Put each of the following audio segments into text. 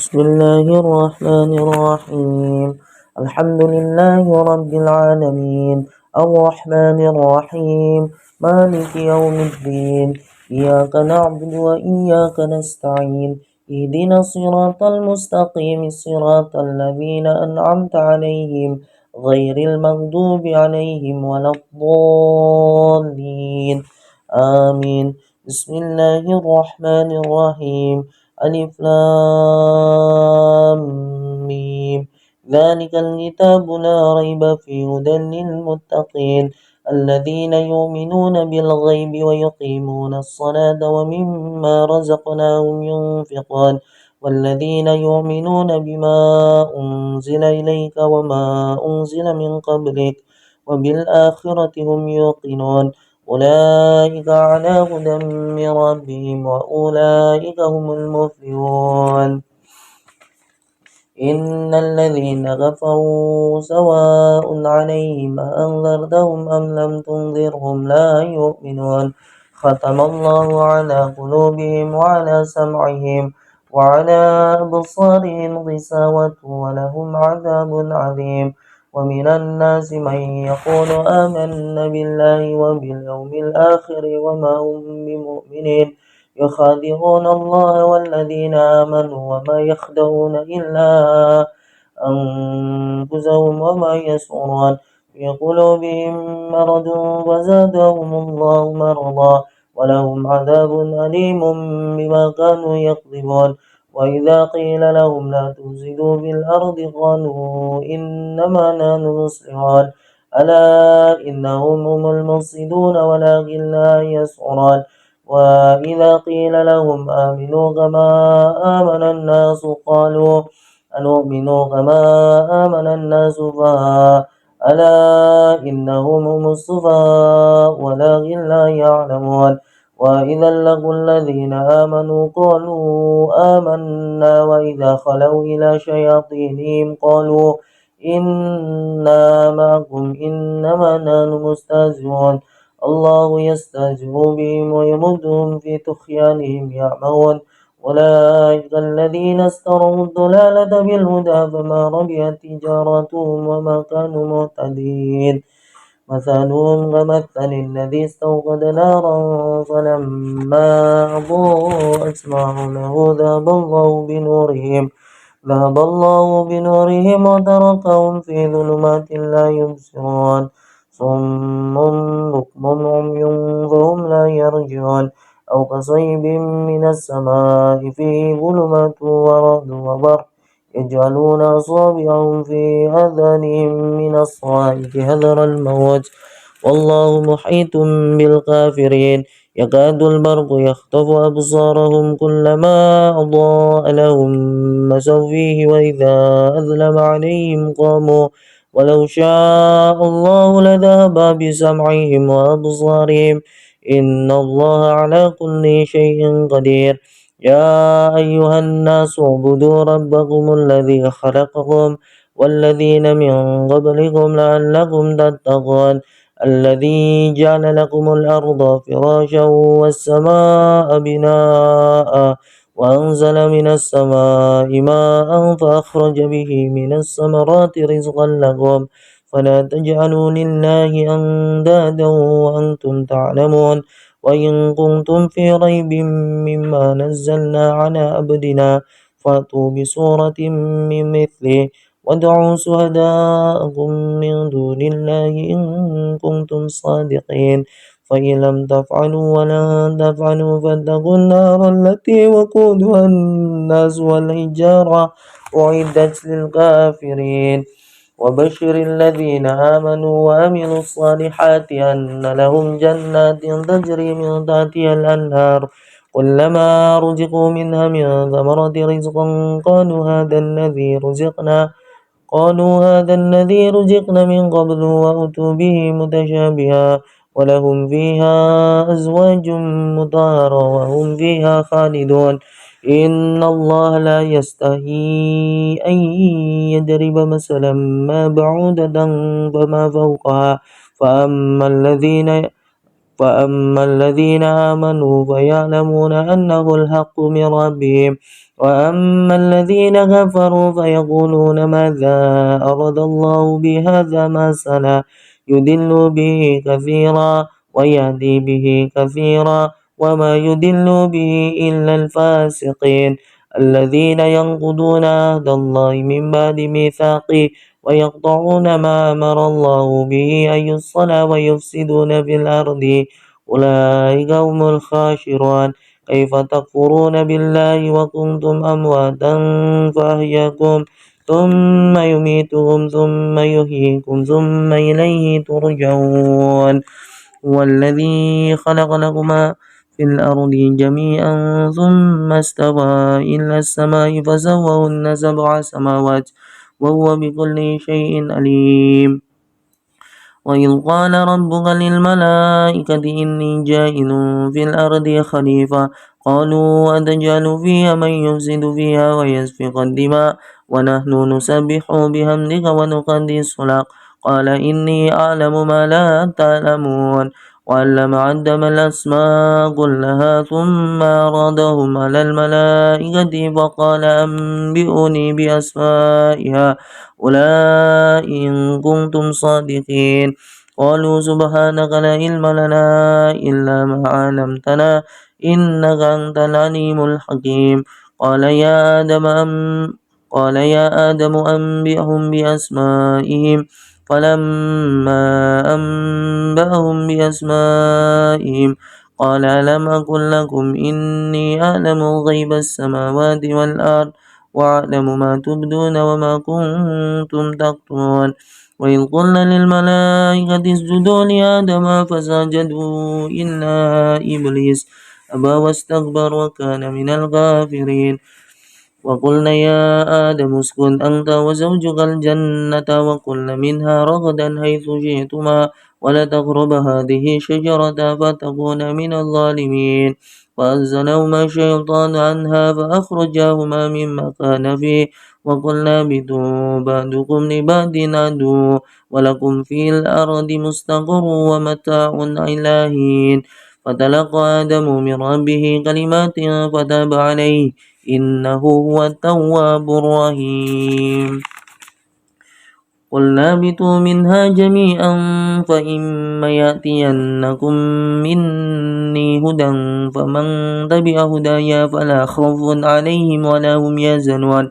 بسم الله الرحمن الرحيم. الحمد لله رب العالمين، الرحمن الرحيم، مالك يوم الدين. إياك نعبد وإياك نستعين، اهدنا الصراط المستقيم، صراط الذين أنعمت عليهم غير المغضوب عليهم ولا الضالين. آمين. بسم الله الرحمن الرحيم. ألف لام ميم. ذلك الكتاب لا ريب فيه هدى للمتقين الذين يؤمنون بالغيب ويقيمون الصلاة ومما رزقناهم ينفقون والذين يؤمنون بما أنزل إليك وما أنزل من قبلك وبالآخرة هم يوقنون أولئك على هدى من ربهم وأولئك هم المفلحون. إن الذين كفروا سواء عليهم أنذرتهم أم لم تنذرهم لا يؤمنون. ختم الله على قلوبهم وعلى سمعهم وعلى أبصارهم غشاوة ولهم عذاب عظيم. ومن الناس من يقول آمنا بالله وباليوم الآخر وما هم بمؤمنين يخادعون الله والذين آمنوا وما يخدعون إلا أنفسهم وما يشعرون. في قلوبهم مرض فزادهم الله مرضا ولهم عذاب أليم بما كانوا يكذبون. وإذا قيل لهم لا تفسدوا في الأرض قالوا إنما نحن مصلحون ألا إنهم هم المفسدون ولكن لا يشعرون. وإذا قيل لهم آمنوا كما آمن الناس قالوا أنؤمن كما آمن الناس ألا إنهم هم السفهاء ولكن لا يعلمون. وإذا لقوا الذين آمنوا قالوا آمنا وإذا خلوا إلى شياطينهم قالوا إنا معكم إنما نحن مستهزئون. الله يستهزئ بهم ويمدهم في طغيانهم يعمهون. أولئك الذين اشتروا الضلالة بالهدى فما ربحت تجارتهم وما كانوا مهتدين. مثلهم كمثل الذي استوقد نارا فلما أضاءت ما حوله ذهب الله بنورهم وتركهم في ظلمات لا يبصرون. صم بكم عمي فهم لا يرجعون. أو كصيب من السماء فيه ظلمات ورعد وبرق يجعلون أصابعهم في آذانهم من الصواعق حذر الموت والله محيط بالكافرين. يكاد البرق يخطف أبصارهم كلما أضاء لهم مشوا فيه وإذا أظلم عليهم قاموا ولو شاء الله لذهب بسمعهم وأبصارهم إن الله على كل شيء قدير. يا أيها الناس اعبدوا ربكم الذي خلقكم والذين من قبلكم لعلكم تتقون الذي جعل لكم الأرض فراشا والسماء بناء وأنزل من السماء ماء فأخرج به من الثمرات رزقا لكم فلا تجعلوا لله أندادا وأنتم تعلمون. وإن كنتم في ريب مما نزلنا على عبدنا فأتوا بسورة من مثله وادعوا شهداءكم من دون الله إن كنتم صادقين. فإن لم تفعلوا ولن تفعلوا فاتقوا النار التي وقودها الناس والحجارة أعدت للكافرين. وبشر الذين آمنوا وعملوا الصالحات أن لهم جنات تجري من تحتها الأنهار كلما رزقوا منها من ثمرة رزقا قالوا هذا الذي رزقنا من قبل وأتوا به متشابها ولهم فيها أزواج مطهرة وهم فيها خالدون. إن الله لا يستحيي أن يضرب مثلا ما بعودة فما فوقها فأما الذين آمنوا فيعلمون أنه الحق من ربهم وأما الذين كفروا فيقولون ماذا أراد الله بهذا مثلا يضل به كثيرا ويهدي به كثيرا وما يضل به إلا الفاسقين الذين ينقضون عهد الله من بعد ميثاقه ويقطعون ما أمر الله به أن يوصل ويفسدون في الأرض أولئك هم الخاسرون كيف تكفرون بالله وكنتم أمواتا فأحياكم ثم يميتكم ثم يحييكم ثم إليه ترجعون هو الذي خلق لكما في الأرض جميعا ثم استوى إلى السماء فسواهن سبع سماوات وهو بكل شيء عليم وإذ قال ربك للملائكة إني جائل في الأرض خليفة قالوا أتجعل فيها من يفسد فيها ويسفك الدماء ونحن نسبح بحمدك ونقدس لك قال إني أعلم ما لا تعلمون وعلم عدم الأسماء كلها ثم عرضهم على الملائكة فقال أنبئوني بأسمائها أولئك إن كنتم صادقين قالوا سبحانك لا علم لنا إلا ما علمتنا إنك أنت العليم الحكيم قال يا آدم أنبئهم بأسمائهم فلما أنبأهم بأسمائهم قال ألم أقل لكم إني أعلم غيب السماوات والأرض وأعلم ما تبدون وما كنتم تكتمون وإذ قلنا للملائكة اسجدوا لآدم فسجدوا إلا إبليس أبى واستكبر وكان من الغافرين وقلنا يا آدم اسكن أنت وزوجك الجنة وكل منها رغدا حيث شئتما ولا تقرب هذه الشجرة فتكون من الظالمين فأزلهما الشيطان عنها فأخرجاهما مما كان فيه وقلنا اهبطوا بعضكم لبعض عدو ولكم في الأرض مستقر ومتاع إلى حين فتلقى آدم من ربه كلمات فتاب عليه إنه هو التواب الرحيم قلنا اهبطوا منها جميعا فإما يأتينكم مني هدى فمن تبع هدايا فلا خوف عليهم ولا هم يحزنون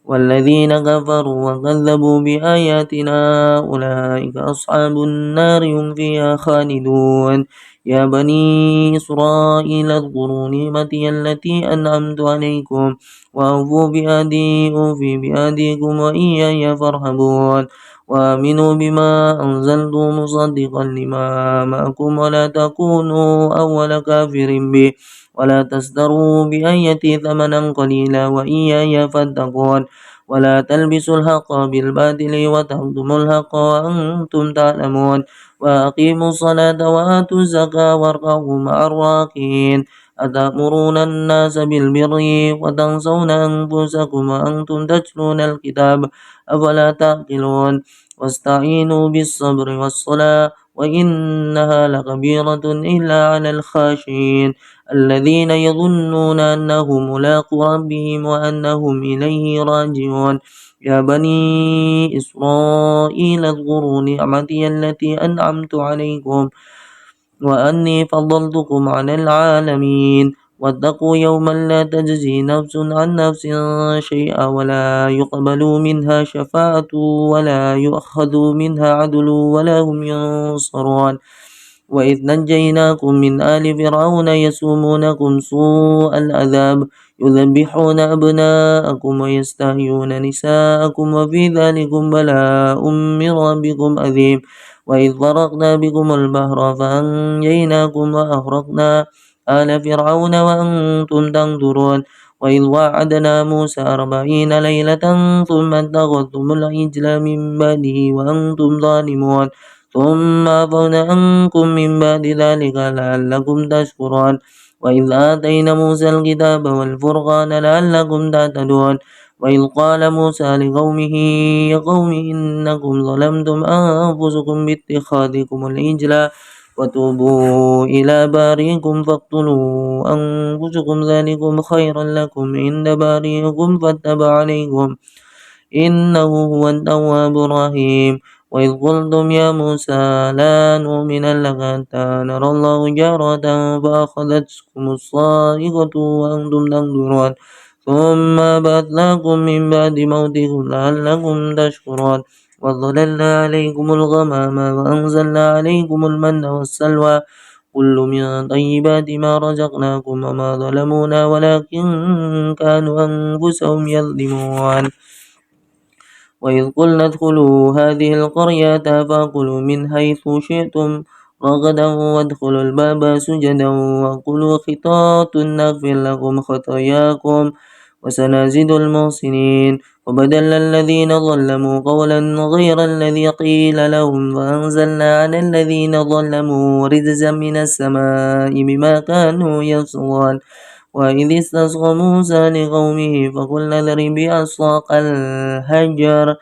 والذين كفروا وكذبوا بآياتنا أولئك أصحاب النار هم فيها خالدون يا بني إسرائيل اذكروا نعمتي التي أنعمت عليكم وأوفوا بأهدي أوفي بأهديكم وإياي فارهبون وآمنوا بما أنزلت مصدقا لما معكم ولا تكونوا أول كافر به ولا تشتروا بآياتي ثمنا قليلا وإياي فاتقون ولا تلبسوا الحق بالباطل وتكتموا الحق وأنتم تعلمون وأقيموا الصلاة وآتوا الزكاة واركعوا مع الراكعين أتأمرون الناس بالبر وتنسون أنفسكم وأنتم تتلون الكتاب أفلا تعقلون واستعينوا بالصبر والصلاة وإنها لكبيرة إلا على الخاشعين الذين يظنون أنهم ملاقو ربهم وأنهم إليه راجعون يا بني إسرائيل اذكروا نعمتي التي أنعمت عليكم وأني فضلتكم على العالمين واتقوا يوما لا تجزي نفس عن نفس شيئا ولا يقبل منها شفاعة ولا يؤخذ منها عدل ولا هم ينصرون وإذ نجيناكم من آل فرعون يسومونكم سوء العذاب يذبحون أبناءكم ويستحيون نساءكم وفي ذلكم بلاء من ربكم عظيم وإذ فرقنا بكم البحر فأنجيناكم وأغرقنا آل فرعون وأنتم تنظرون وإذ وعدنا موسى 40 ليلة ثم اتخذتم العجل من بعده وأنتم ظالمون ثم عفونا عنكم من بعد ذلك لعلكم تشكرون وإذ آتينا موسى الكتاب والفرقان لعلكم تهتدون وإذ قال موسى لقومه يا قوم إنكم ظلمتم أنفسكم باتخاذكم العجل وتوبوا إلى بارئكم فاقتلوا أنفسكم ذلكم خيرا لكم عند بارئكم فتاب عليكم إنه هو التواب الرحيم وإذ قلتم يا موسى لا نؤمن لك حتى نرى الله جهرة فأخذتكم الصاعقة وأنتم تنظرون ثم بعثناكم من بعد موتكم لعلكم تشكرون وظللنا عليكم الغمام وأنزلنا عليكم المن والسلوى كل من طيبات ما رزقناكم وما ظلمونا ولكن كانوا أنفسهم يظلمون وإذ قلنا ادخلوا هذه القرية فكلوا من حيث شئتم رغدا وادخلوا الباب سجدا وقولوا خطات نغفر لكم خطاياكم وسنزيد المحسنين وبدل الذين ظلموا قولا غير الذي قيل لهم وأنزلنا على الذين ظلموا رجزا من السماء بما كانوا يفسقون وإذ استسقى موسى لقومه فقلنا اضرب بعصاك الحجر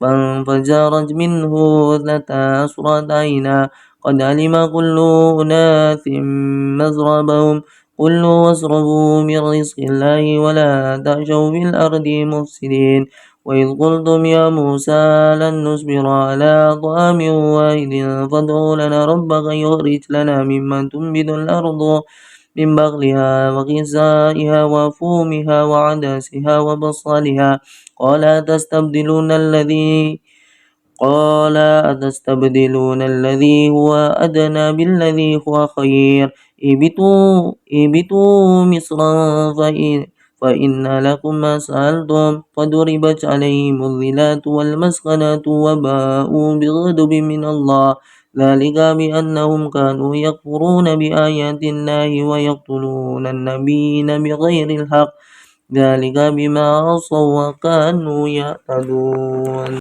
فانفجرت منه 12 عينا قد علم كل أناس مشربهم كلوا واشربوا من رزق الله ولا تعشوا في الأرض مفسدين وإذ قلتم يا موسى لن نصبر على طعام واحد فادع لنا ربك يخرج لنا مما تنبت الأرض من بقلها وغثائها وفومها وعدسها وبصلها قال أتستبدلون الذي هو أدنى بالذي هو خير اهبطوا مصرا فإن لكم ما سألتم فضربت عليهم الذلات والمسكنات وباءوا بغضب من الله ذلك بأنهم كانوا يكفرون بآيات الله ويقتلون النبيين بغير الحق ذلك بما عصوا وكانوا يعتدون.